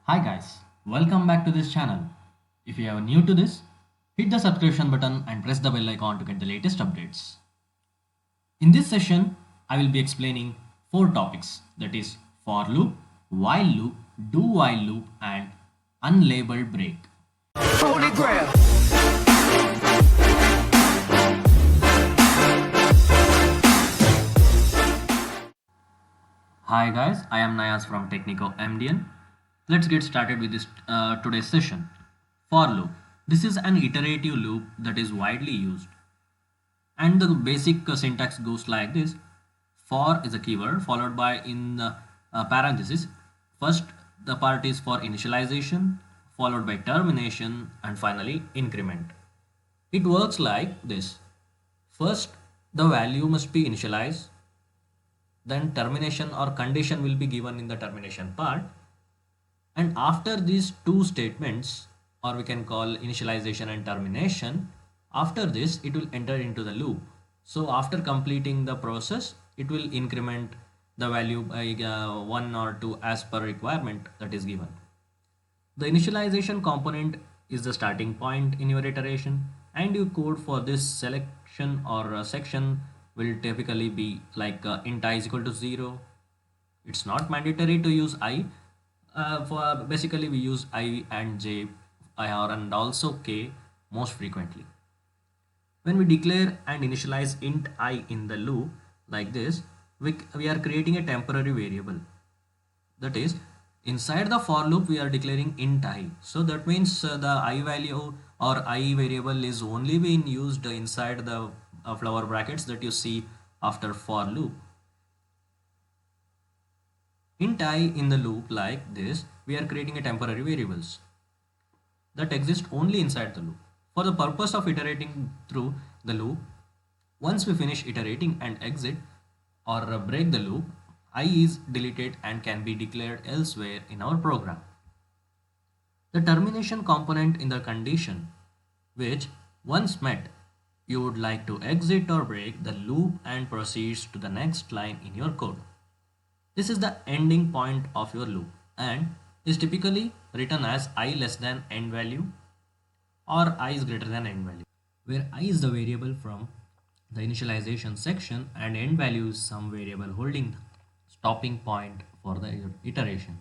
Hi guys, welcome back to this channel. If you are new to this, hit the subscription button and press the bell icon to get the latest updates. In this session, I will be explaining four topics, that is for loop, while loop, do while loop and unlabeled break. Holy Grail. Hi guys, I am Nayas from Technico MDN. Let's get started with this today's session. For loop. This is an iterative loop that is widely used. And the basic syntax goes like this. For is a keyword followed by in the parenthesis. First the part is for initialization, followed by termination, and finally increment. It works like this. First the value must be initialized, then termination or condition will be given in the termination part, and after these two statements, or we can call initialization and termination, after this it will enter into the loop. So after completing the process, it will increment the value by 1 or 2 as per requirement that is given. The initialization component is the starting point in your iteration, and your code for this selection or section will typically be like int I is equal to 0. It's not mandatory to use I. For basically we use I and J, IR and also K most frequently. When we declare and initialize int I in the loop like this, we are creating a temporary variable. That is, inside the for loop we are declaring int I. So that means the I value or I variable is only being used inside the flower brackets that you see after for loop. Int I in the loop like this, we are creating a temporary variables that exist only inside the loop. For the purpose of iterating through the loop, once we finish iterating and exit or break the loop, I is deleted and can be declared elsewhere in our program. The termination component in the condition, which once met, you would like to exit or break the loop and proceeds to the next line in your code. This is the ending point of your loop and is typically written as I less than end value or I is greater than end value, where I is the variable from the initialization section and end value is some variable holding the stopping point for the iteration.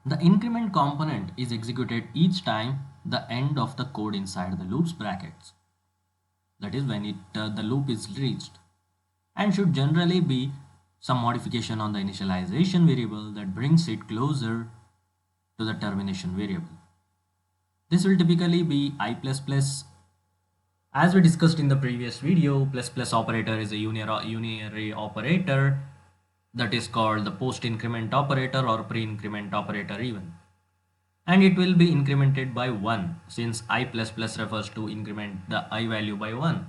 The increment component is executed each time the end of the code inside the loop's brackets. That is when the loop is reached, and should generally be some modification on the initialization variable that brings it closer to the termination variable. This will typically be I++. As we discussed in the previous video, ++ operator is a unary operator that is called the post increment operator or pre-increment operator even. And it will be incremented by 1 since I++ refers to increment the I value by 1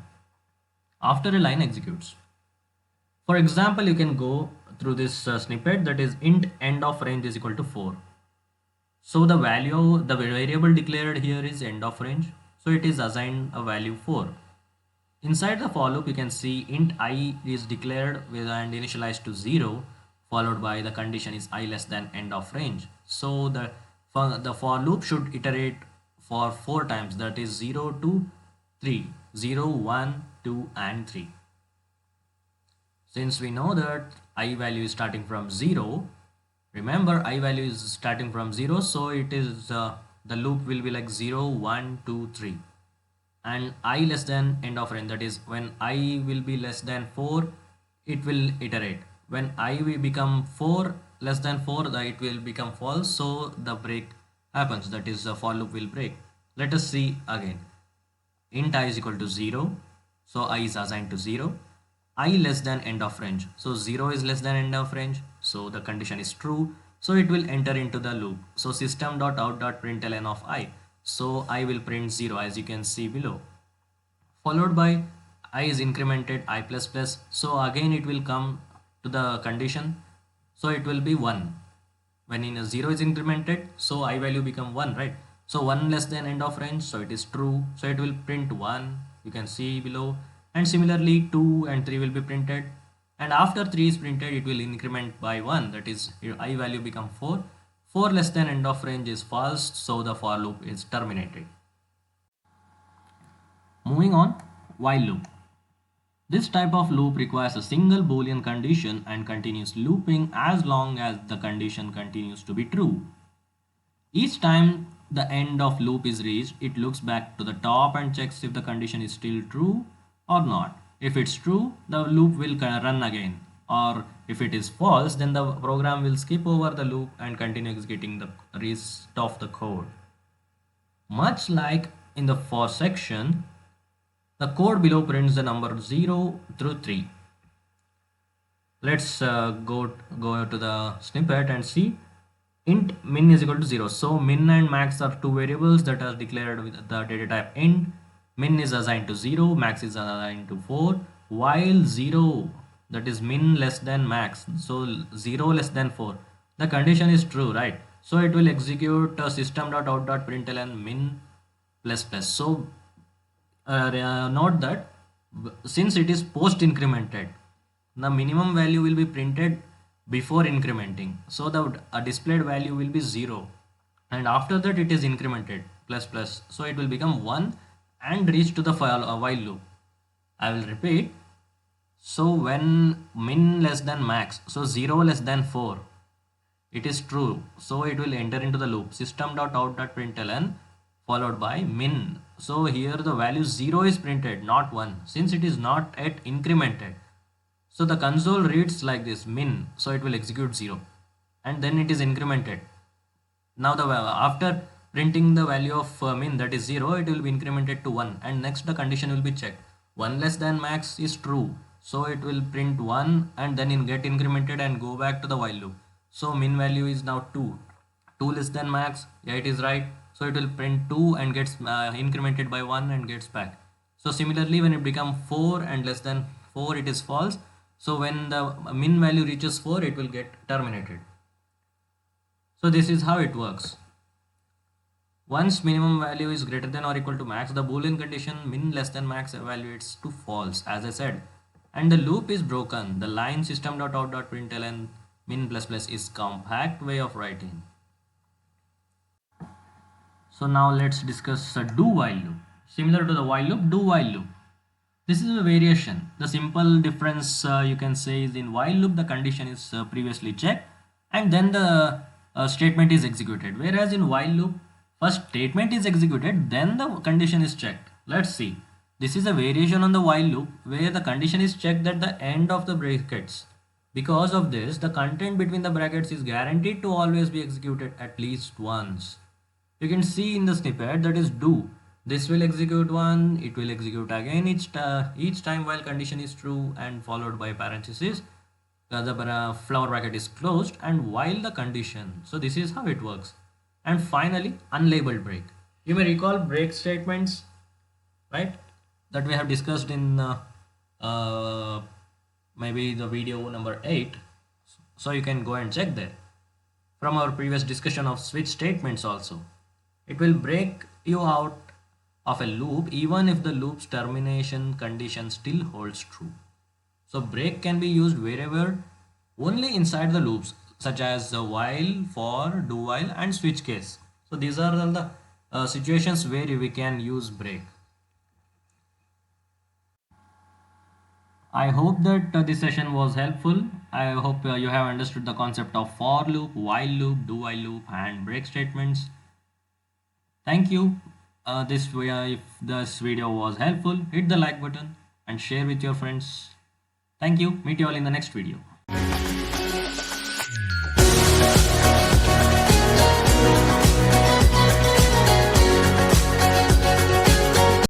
after a line executes. For example, you can go through this snippet, that is int end of range is equal to 4. So the variable declared here is end of range. So it is assigned a value 4. Inside the for loop, you can see int I is declared with and initialized to 0, followed by the condition is I less than end of range. So the for loop should iterate for 4 times, that is 0 to 3, 0, 1, 2 and 3. Since we know that I value is starting from 0, remember I value is starting from 0, so it is the loop will be like 0, 1, 2, 3. And I less than end of range, that is when I will be less than 4, it will iterate. When I will become 4 less than 4, it will become false, so the break happens, that is the for loop will break. Let us see again. Int I is equal to 0, so I is assigned to 0. I less than end of range, so 0 is less than end of range, so the condition is true, so it will enter into the loop. So system.out.println of I, so I will print 0 as you can see below, followed by I is incremented I++, so again it will come to the condition, so it will be 1. When in a 0 is incremented, so I value become 1, right? So 1 less than end of range, so it is true, so it will print 1, you can see below. And similarly 2 and 3 will be printed, and after 3 is printed it will increment by 1, that is I value become 4. 4 less than end of range is false, so the for loop is terminated. Moving on, while loop. This type of loop requires a single boolean condition and continues looping as long as the condition continues to be true. Each time the end of loop is reached, it looks back to the top and checks if the condition is still true or not. If it's true, the loop will run again, or if it is false, then the program will skip over the loop and continue executing the rest of the code. Much like in the for section, the code below prints the number 0 through 3. Let's go to the snippet and see. Int min is equal to 0. So min and max are two variables that are declared with the data type int. Min is assigned to 0, max is assigned to 4, while 0, that is min less than max, so 0 less than 4, the condition is true, right? So it will execute system.out.println min plus plus. So note that since it is post incremented, the minimum value will be printed before incrementing, so the displayed value will be 0, and after that it is incremented plus plus, so it will become 1 and reach to the while loop. I will repeat. So when min less than max, so 0 less than 4, it is true, so it will enter into the loop system.out.println followed by min. So here the value 0 is printed, not 1, since it is not yet incremented. So the console reads like this min, so it will execute 0 and then it is incremented. Now the after printing the value of min, that is 0, it will be incremented to 1, and next the condition will be checked. 1 less than max is true, so it will print 1 and then get incremented and go back to the while loop. So min value is now 2. 2 less than max, yeah, it is right, so it will print 2 and gets incremented by 1 and gets back. So similarly, when it becomes 4 and less than 4, it is false. So when the min value reaches 4, it will get terminated. So this is how it works. Once minimum value is greater than or equal to max, the boolean condition min less than max evaluates to false, as I said, and the loop is broken. The line system.out.println min plus plus is compact way of writing. So now let's discuss a do while loop. Similar to the while loop, do while loop. This is a variation. The simple difference you can say is in while loop the condition is previously checked and then the statement is executed, whereas in while loop first statement is executed then the condition is checked. Let's see. This is a variation on the while loop where the condition is checked at the end of the brackets. Because of this, the content between the brackets is guaranteed to always be executed at least once. You can see in the snippet that is do. This will execute one, it will execute again each time while condition is true and followed by parenthesis. The flower bracket is closed and while the condition. So this is how it works. And finally, unlabeled break. You may recall break statements, right? That we have discussed in maybe the video number 8. So you can go and check there. From our previous discussion of switch statements also. It will break you out of a loop even if the loop's termination condition still holds true. So break can be used wherever, only inside the loops, such as the while, for, do while and switch case. So these are all the situations where we can use break. I hope that this session was helpful. I hope you have understood the concept of for loop, while loop, do while loop and break statements. Thank you. If this video was helpful, hit the like button and share with your friends. Thank you. Meet you all in the next video.